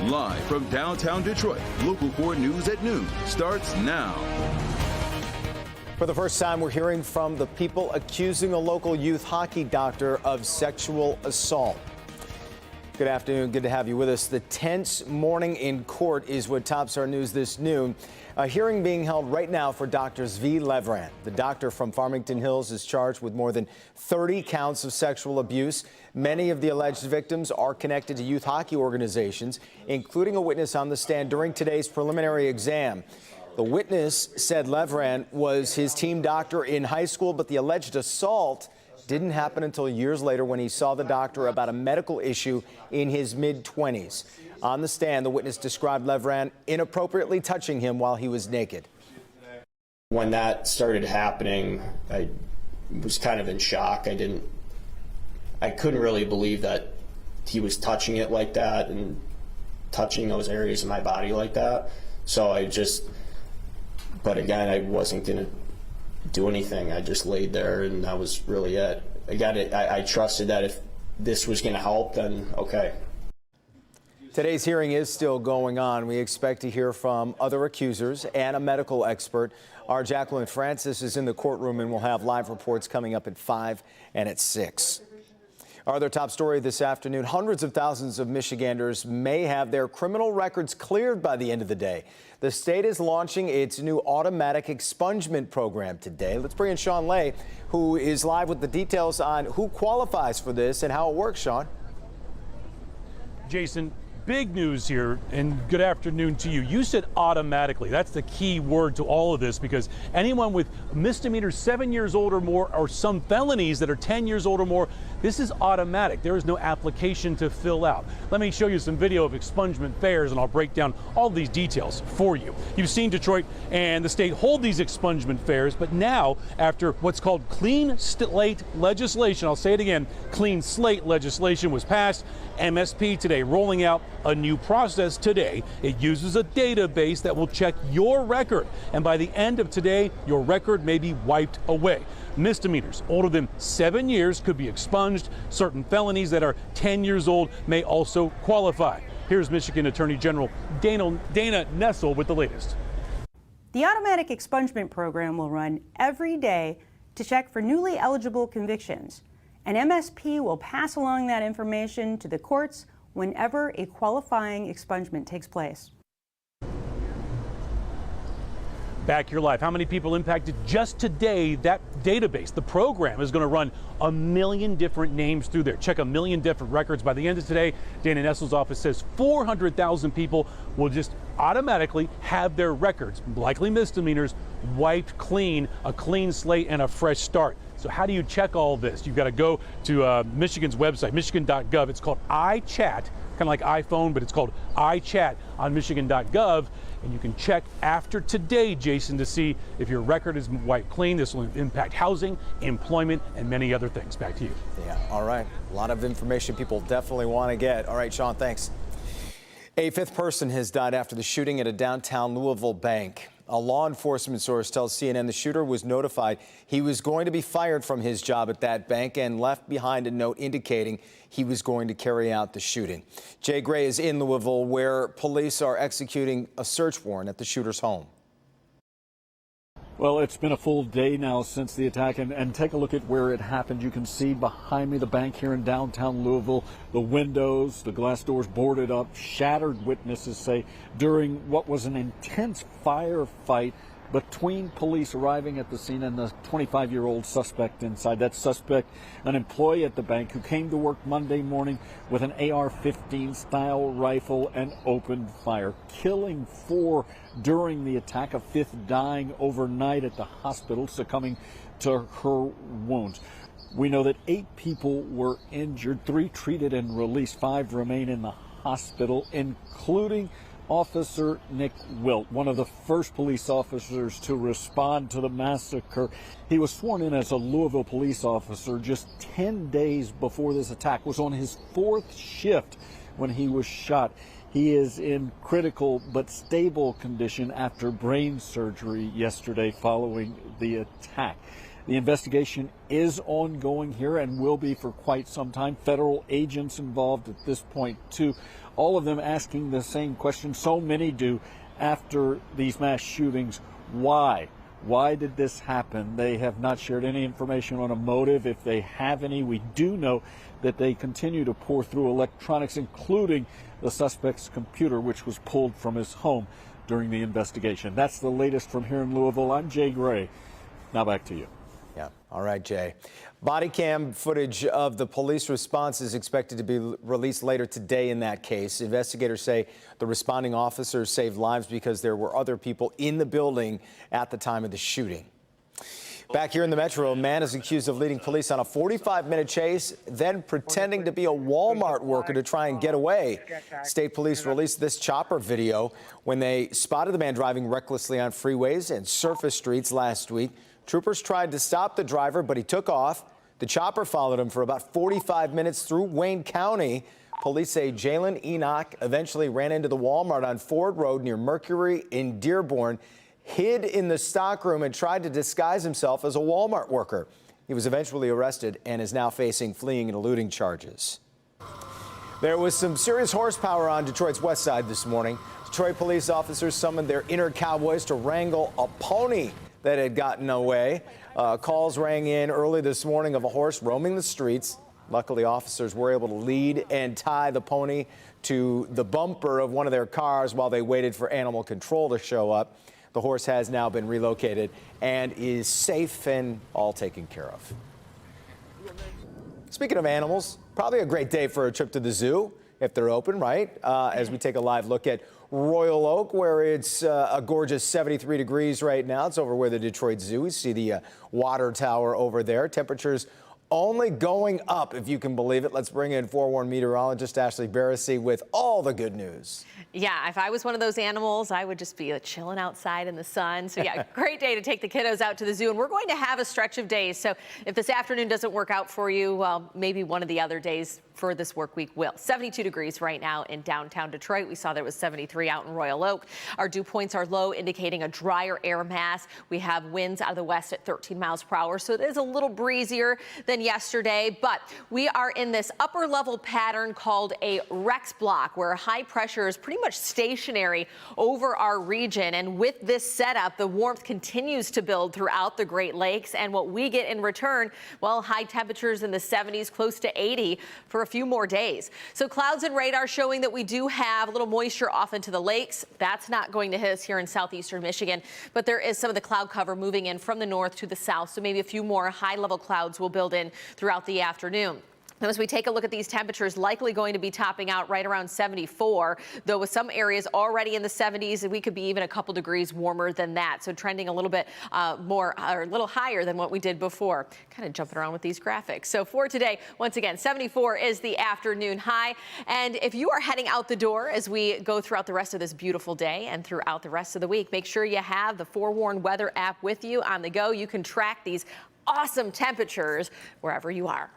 Live from downtown Detroit, Local 4 News at noon starts now. For the first time, we're hearing from the people accusing a local youth hockey doctor of sexual assault. Good afternoon. Good to have you with us. The tense morning in court is what tops our news this noon. A hearing being held right now for Dr. Zvi Levrand. The doctor from Farmington Hills is charged with more than 30 counts of sexual abuse. Many of the alleged victims are connected to youth hockey organizations, including a witness on the stand during today's preliminary exam. The witness said Levrand was his team doctor in high school, but the alleged assault didn't happen until years later when he saw the doctor about a medical issue in his mid-20s. On the stand, the witness described Levrand inappropriately touching him while he was naked. When that started happening, I was kind of in shock. I couldn't really believe that he was touching it like that and touching those areas of my body like that. So but again, I wasn't going to do anything. I just laid there, and that was really it. I trusted that if this was going to help, then okay. Today's hearing is still going on. We expect to hear from other accusers and a medical expert. Our Jacqueline Francis is in the courtroom, and we'll have live reports coming up at 5 and at 6. Our other top story this afternoon, hundreds of thousands of Michiganders may have their criminal records cleared by the end of the day. The state is launching its new automatic expungement program today. Let's bring in Sean Lay, who is live with the details on who qualifies for this and how it works. Sean. Jason, big news here, and good afternoon to you. You said automatically. That's the key word to all of this, because anyone with misdemeanors 7 years old or more, or some felonies that are 10 years old or more, this is automatic. There is no application to fill out. Let me show you some video of expungement fairs, and I'll break down all these details for you. You've seen Detroit and the state hold these expungement fairs, but now, after what's called clean slate legislation, I'll say it again, clean slate legislation was passed, MSP today rolling out a new process today. It uses a database that will check your record, and by the end of today, your record may be wiped away. Misdemeanors older than 7 years could be expunged. Certain felonies that are 10 years old may also qualify. Here's Michigan Attorney General Dana Nessel with the latest. The automatic expungement program will run every day to check for newly eligible convictions, and MSP will pass along that information to the courts whenever a qualifying expungement takes place. Back here live. How many people impacted just today? That database, the program, is going to run 1 million different names through there. Check 1 million different records. By the end of today, Dana Nessel's office says 400,000 people will just automatically have their records, likely misdemeanors, wiped clean, a clean slate and a fresh start. So how do you check all this? You've got to go to Michigan's website, michigan.gov. It's called iChat, kind of like iPhone, but it's called iChat on michigan.gov. And you can check after today, Jason, to see if your record is wiped clean. This will impact housing, employment, and many other things. Back to you. Yeah, all right. A lot of information people definitely want to get. All right, Sean, thanks. A fifth person has died after the shooting at a downtown Louisville bank. A law enforcement source tells CNN the shooter was notified he was going to be fired from his job at that bank and left behind a note indicating he was going to carry out the shooting. Jay Gray is in Louisville, where police are executing a search warrant at the shooter's home. Well, it's been a full day now since the attack, and take a look at where it happened. You can see behind me the bank here in downtown Louisville, the windows, the glass doors boarded up, shattered, witnesses say, during what was an intense firefight between police arriving at the scene and the 25-year-old suspect inside. That suspect, an employee at the bank who came to work Monday morning with an AR-15 style rifle and opened fire, killing 4 during the attack, a 5th dying overnight at the hospital, succumbing to her wounds. We know that 8 people were injured, 3 treated and released, 5 remain in the hospital, including Officer Nick Wilt, one of the first police officers to respond to the massacre. He was sworn in as a Louisville police officer just 10 days before this attack, was on his 4th shift when he was shot. He is in critical but stable condition after brain surgery yesterday following the attack. The investigation is ongoing here and will be for quite some time. Federal agents involved at this point, too. All of them asking the same question. So many do after these mass shootings. Why? Why did this happen? They have not shared any information on a motive. If they have any, we do know that they continue to pour through electronics, including the suspect's computer, which was pulled from his home during the investigation. That's the latest from here in Louisville. I'm Jay Gray. Now back to you. Yeah. All right, Jay. Body cam footage of the police response is expected to be released later today in that case. Investigators say the responding officers saved lives because there were other people in the building at the time of the shooting. Back here in the metro, a man is accused of leading police on a 45-minute chase, then pretending to be a Walmart worker to try and get away. State police released this chopper video when they spotted the man driving recklessly on freeways and surface streets last week. Troopers tried to stop the driver, but he took off. The chopper followed him for about 45 minutes through Wayne County. Police say Jalen Enoch eventually ran into the Walmart on Ford Road near Mercury in Dearborn, hid in the stockroom, and tried to disguise himself as a Walmart worker. He was eventually arrested and is now facing fleeing and eluding charges. There was some serious horsepower on Detroit's west side this morning. Detroit police officers summoned their inner cowboys to wrangle a pony that had gotten away. Calls rang in early this morning of a horse roaming the streets. Luckily, officers were able to lead and tie the pony to the bumper of one of their cars while they waited for animal control to show up. The horse has now been relocated and is safe and all taken care of. Speaking of animals, probably a great day for a trip to the zoo if they're open, right? As we take a live look at Royal Oak, where it's a gorgeous 73 degrees right now. It's over where the Detroit Zoo. We see the water tower over there. Temperatures only going up, if you can believe it. Let's bring in forewarned meteorologist Ashley Barassi with all the good news. Yeah, if I was one of those animals, I would just be chilling outside in the sun. So yeah, great day to take the kiddos out to the zoo. And we're going to have a stretch of days. So if this afternoon doesn't work out for you, well, maybe one of the other days for this work week will. 72 degrees right now in downtown Detroit. We saw there was 73 out in Royal Oak. Our dew points are low, indicating a drier air mass. We have winds out of the west at 13 miles per hour. So it is a little breezier than yesterday, but we are in this upper level pattern called a Rex block, where high pressure is pretty much stationary over our region. And with this setup, the warmth continues to build throughout the Great Lakes. And what we get in return, well, high temperatures in the 70s, close to 80 for a few more days. So clouds and radar showing that we do have a little moisture off into the lakes. That's not going to hit us here in southeastern Michigan, but there is some of the cloud cover moving in from the north to the south. So maybe a few more high level clouds will build in throughout the afternoon. Now, as we take a look at these temperatures, likely going to be topping out right around 74, though with some areas already in the 70s, and we could be even a couple degrees warmer than that. So trending a little bit more or a little higher than what we did before. Kind of jumping around with these graphics. So for today, once again, 74 is the afternoon high. And if you are heading out the door as we go throughout the rest of this beautiful day and throughout the rest of the week, make sure you have the Forewarned Weather app with you on the go. You can track these awesome temperatures wherever you are.